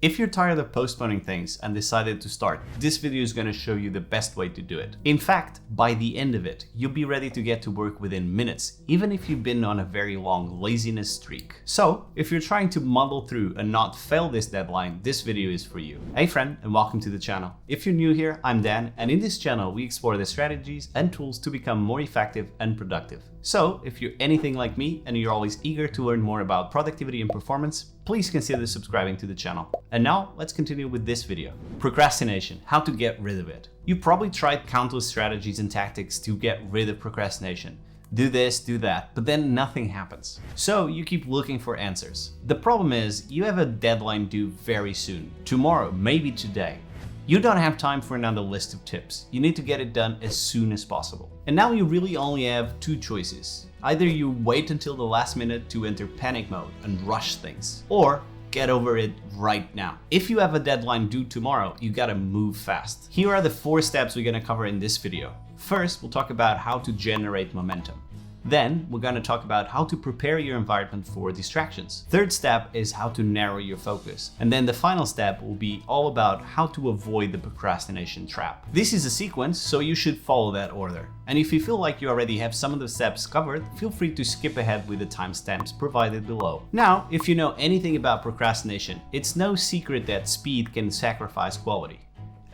If you're tired of postponing things and decided to start, this video is going to show you the best way to do it. In fact, by the end of it, you'll be ready to get to work within minutes, even if you've been on a very long laziness streak. So, if you're trying to muddle through and not fail this deadline, this video is for you. Hey friend, and welcome to the channel. If you're new here, I'm Dan, and in this channel we explore the strategies and tools to become more effective and productive. So, if you're anything like me and you're always eager to learn more about productivity and performance, please consider subscribing to the channel. And now, let's continue with this video. Procrastination, how to get rid of it. You probably tried countless strategies and tactics to get rid of procrastination. Do this, do that, but then nothing happens. So you keep looking for answers. The problem is, you have a deadline due very soon. Tomorrow, maybe today. You don't have time for another list of tips. You need to get it done as soon as possible. And now you really only have two choices. Either you wait until the last minute to enter panic mode and rush things, or get over it right now. If you have a deadline due tomorrow, you gotta move fast. Here are the 4 steps we're gonna cover in this video. First, we'll talk about how to generate momentum. Then, we're going to talk about how to prepare your environment for distractions. Third step is how to narrow your focus. And then the final step will be all about how to avoid the procrastination trap. This is a sequence, so you should follow that order. And if you feel like you already have some of the steps covered, feel free to skip ahead with the timestamps provided below. Now, if you know anything about procrastination, it's no secret that speed can sacrifice quality.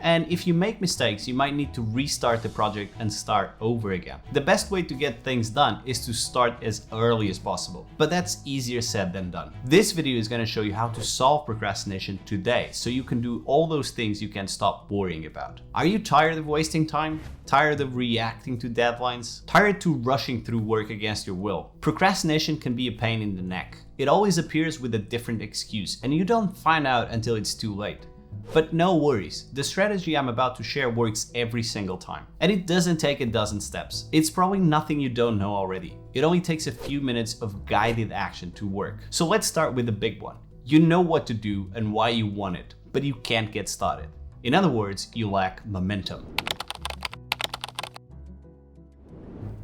And if you make mistakes, you might need to restart the project and start over again. The best way to get things done is to start as early as possible, but that's easier said than done. This video is going to show you how to solve procrastination today, so you can do all those things you can stop worrying about. Are you tired of wasting time? Tired of reacting to deadlines? Tired to rushing through work against your will? Procrastination can be a pain in the neck. It always appears with a different excuse, and you don't find out until it's too late. But no worries, the strategy I'm about to share works every single time. And it doesn't take a dozen steps. It's probably nothing you don't know already. It only takes a few minutes of guided action to work. So let's start with the big one. You know what to do and why you want it, but you can't get started. In other words, you lack momentum.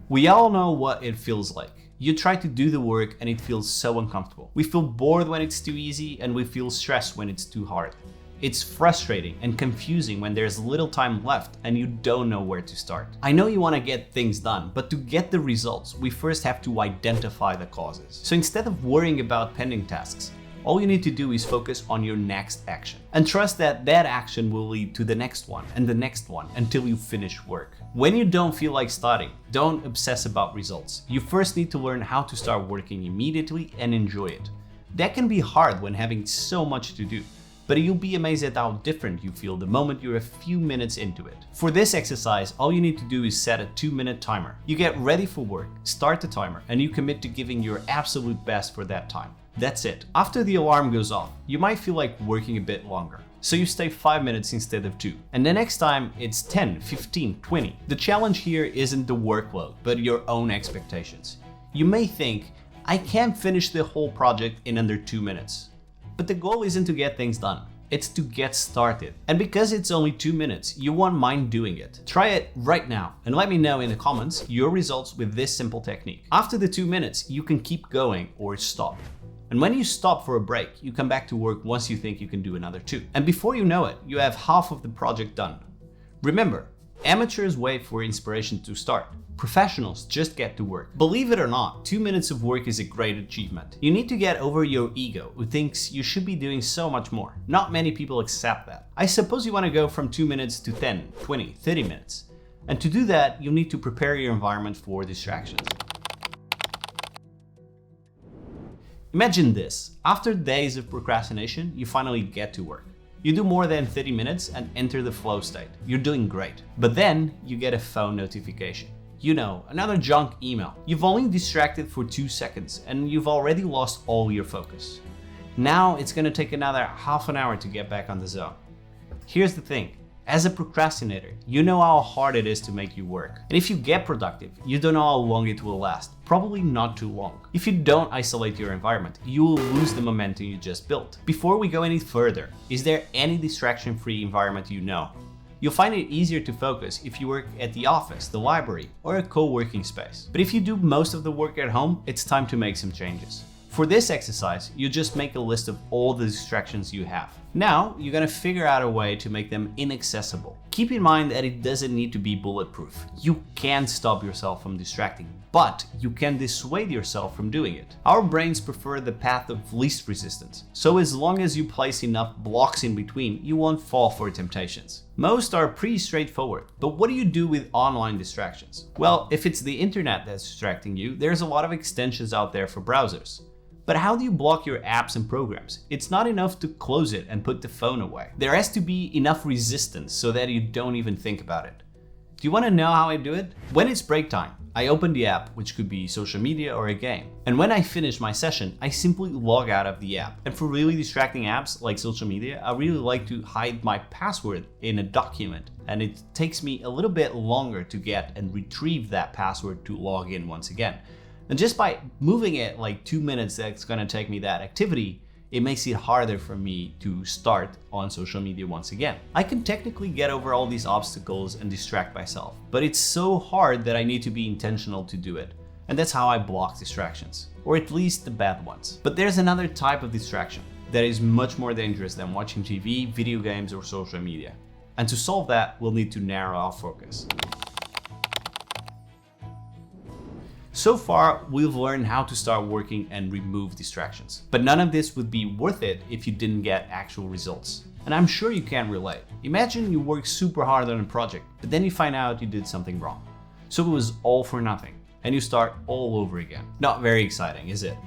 We all know what it feels like. You try to do the work and it feels so uncomfortable. We feel bored when it's too easy and we feel stressed when it's too hard. It's frustrating and confusing when there's little time left and you don't know where to start. I know you want to get things done, but to get the results, we first have to identify the causes. So instead of worrying about pending tasks, all you need to do is focus on your next action and trust that that action will lead to the next one and the next one until you finish work. When you don't feel like starting, don't obsess about results. You first need to learn how to start working immediately and enjoy it. That can be hard when having so much to do. But you'll be amazed at how different you feel the moment you're a few minutes into it. For this exercise, all you need to do is set a 2-minute timer. You get ready for work, start the timer, and you commit to giving your absolute best for that time. That's it. After the alarm goes off, you might feel like working a bit longer. So you stay 5 minutes instead of 2. And the next time it's 10, 15, 20. The challenge here isn't the workload, but your own expectations. You may think, I can't finish the whole project in under 2 minutes. But the goal isn't to get things done, it's to get started. And because it's only 2 minutes, you won't mind doing it. Try it right now and let me know in the comments your results with this simple technique. After the 2 minutes, you can keep going or stop. And when you stop for a break, you come back to work once you think you can do another 2. And before you know it, you have half of the project done. Remember, amateurs wait for inspiration to start. Professionals just get to work. Believe it or not, 2 minutes of work is a great achievement. You need to get over your ego, who thinks you should be doing so much more. Not many people accept that. I suppose you want to go from 2 minutes to 10, 20, 30 minutes. And to do that, you'll need to prepare your environment for distractions. Imagine this. After days of procrastination, you finally get to work. You do more than 30 minutes and enter the flow state. You're doing great. But then you get a phone notification. You know, another junk email. You've only distracted for 2 seconds and you've already lost all your focus. Now it's going to take another half an hour to get back on the zone. Here's the thing. As a procrastinator, you know how hard it is to make you work. And if you get productive, you don't know how long it will last. Probably not too long. If you don't isolate your environment, you will lose the momentum you just built. Before we go any further, is there any distraction-free environment you know? You'll find it easier to focus if you work at the office, the library, or a co-working space. But if you do most of the work at home, it's time to make some changes. For this exercise, you just make a list of all the distractions you have. Now, you're gonna figure out a way to make them inaccessible. Keep in mind that it doesn't need to be bulletproof. You can't stop yourself from distracting, but you can dissuade yourself from doing it. Our brains prefer the path of least resistance, so as long as you place enough blocks in between, you won't fall for temptations. Most are pretty straightforward, but what do you do with online distractions? Well, if it's the internet that's distracting you, there's a lot of extensions out there for browsers. But how do you block your apps and programs? It's not enough to close it and put the phone away. There has to be enough resistance so that you don't even think about it. Do you want to know how I do it? When it's break time, I open the app, which could be social media or a game. And when I finish my session, I simply log out of the app. And for really distracting apps like social media, I really like to hide my password in a document. And it takes me a little bit longer to get and retrieve that password to log in once again. And just by moving it like 2 minutes, that's gonna take me that activity, it makes it harder for me to start on social media once again. I can technically get over all these obstacles and distract myself, but it's so hard that I need to be intentional to do it. And that's how I block distractions, or at least the bad ones. But there's another type of distraction that is much more dangerous than watching TV, video games, or social media. And to solve that, we'll need to narrow our focus. So far, we've learned how to start working and remove distractions. But none of this would be worth it if you didn't get actual results. And I'm sure you can relate. Imagine you work super hard on a project, but then you find out you did something wrong. So it was all for nothing, and you start all over again. Not very exciting, is it?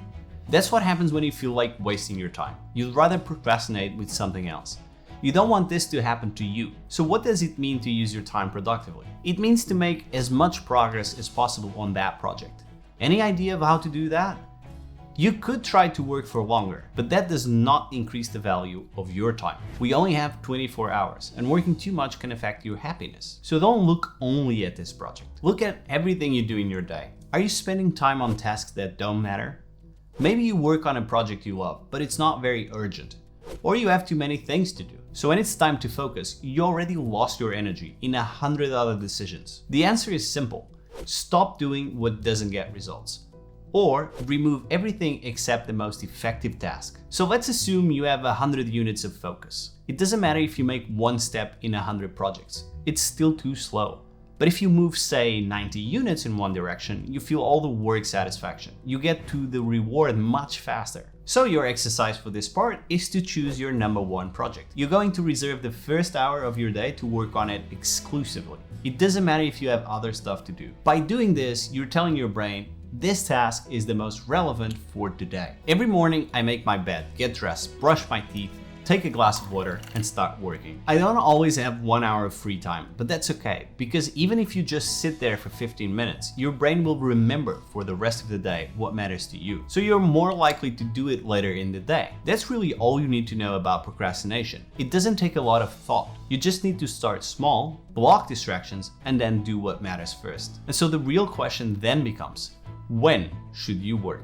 That's what happens when you feel like wasting your time. You'd rather procrastinate with something else. You don't want this to happen to you. So what does it mean to use your time productively? It means to make as much progress as possible on that project. Any idea of how to do that? You could try to work for longer, but that does not increase the value of your time. We only have 24 hours, and working too much can affect your happiness. So don't look only at this project. Look at everything you do in your day. Are you spending time on tasks that don't matter? Maybe you work on a project you love, but it's not very urgent. Or you have too many things to do. So when it's time to focus, you already lost your energy in 100 other decisions. The answer is simple. Stop doing what doesn't get results. Or remove everything except the most effective task. So let's assume you have 100 units of focus. It doesn't matter if you make one step in 100 projects. It's still too slow. But if you move, say, 90 units in one direction, you feel all the work satisfaction. You get to the reward much faster. So your exercise for this part is to choose your number one project. You're going to reserve the first hour of your day to work on it exclusively. It doesn't matter if you have other stuff to do. By doing this, you're telling your brain, this task is the most relevant for today. Every morning, I make my bed, get dressed, brush my teeth, take a glass of water, and start working. I don't always have 1 hour of free time, but that's okay, because even if you just sit there for 15 minutes, your brain will remember for the rest of the day what matters to you. So you're more likely to do it later in the day. That's really all you need to know about procrastination. It doesn't take a lot of thought. You just need to start small, block distractions, and then do what matters first. And so the real question then becomes, when should you work?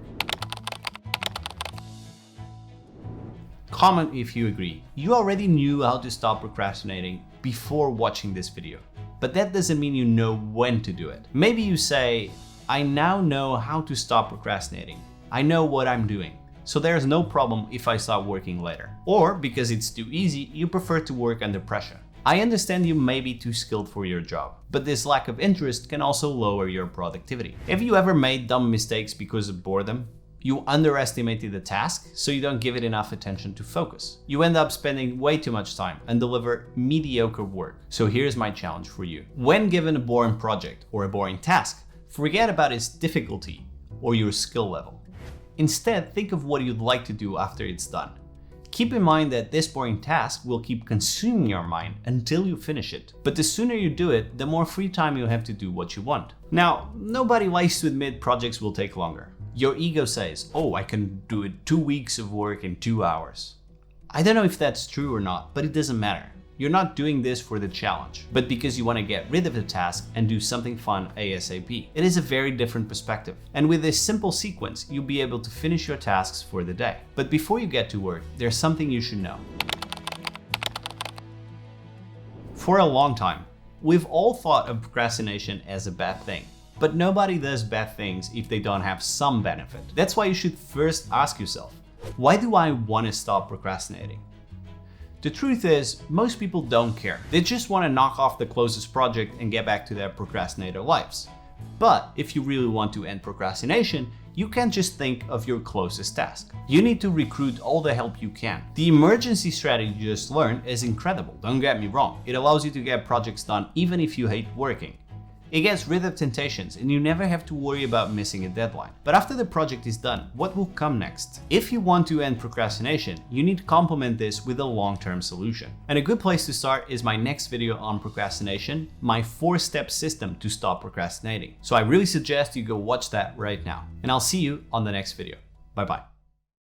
Comment if you agree. You already knew how to stop procrastinating before watching this video, but that doesn't mean you know when to do it. Maybe you say, I now know how to stop procrastinating. I know what I'm doing, so there's no problem if I start working later. Or because it's too easy, you prefer to work under pressure. I understand you may be too skilled for your job, but this lack of interest can also lower your productivity. Have you ever made dumb mistakes because of boredom? You underestimated the task, so you don't give it enough attention to focus. You end up spending way too much time and deliver mediocre work. So here's my challenge for you. When given a boring project or a boring task, forget about its difficulty or your skill level. Instead, think of what you'd like to do after it's done. Keep in mind that this boring task will keep consuming your mind until you finish it. But the sooner you do it, the more free time you'll have to do what you want. Now, nobody likes to admit projects will take longer. Your ego says, oh, I can do it 2 weeks of work in 2 hours. I don't know if that's true or not, but it doesn't matter. You're not doing this for the challenge, but because you want to get rid of the task and do something fun ASAP. It is a very different perspective. And with this simple sequence, you'll be able to finish your tasks for the day. But before you get to work, there's something you should know. For a long time, we've all thought of procrastination as a bad thing. But nobody does bad things if they don't have some benefit. That's why you should first ask yourself, why do I want to stop procrastinating? The truth is, most people don't care. They just want to knock off the closest project and get back to their procrastinator lives. But if you really want to end procrastination, you can't just think of your closest task. You need to recruit all the help you can. The emergency strategy you just learned is incredible, don't get me wrong. It allows you to get projects done even if you hate working. It gets rid of temptations and you never have to worry about missing a deadline. But after the project is done, what will come next? If you want to end procrastination, you need to complement this with a long-term solution. And a good place to start is my next video on procrastination, my 4-step system to stop procrastinating. So I really suggest you go watch that right now. And I'll see you on the next video. Bye bye.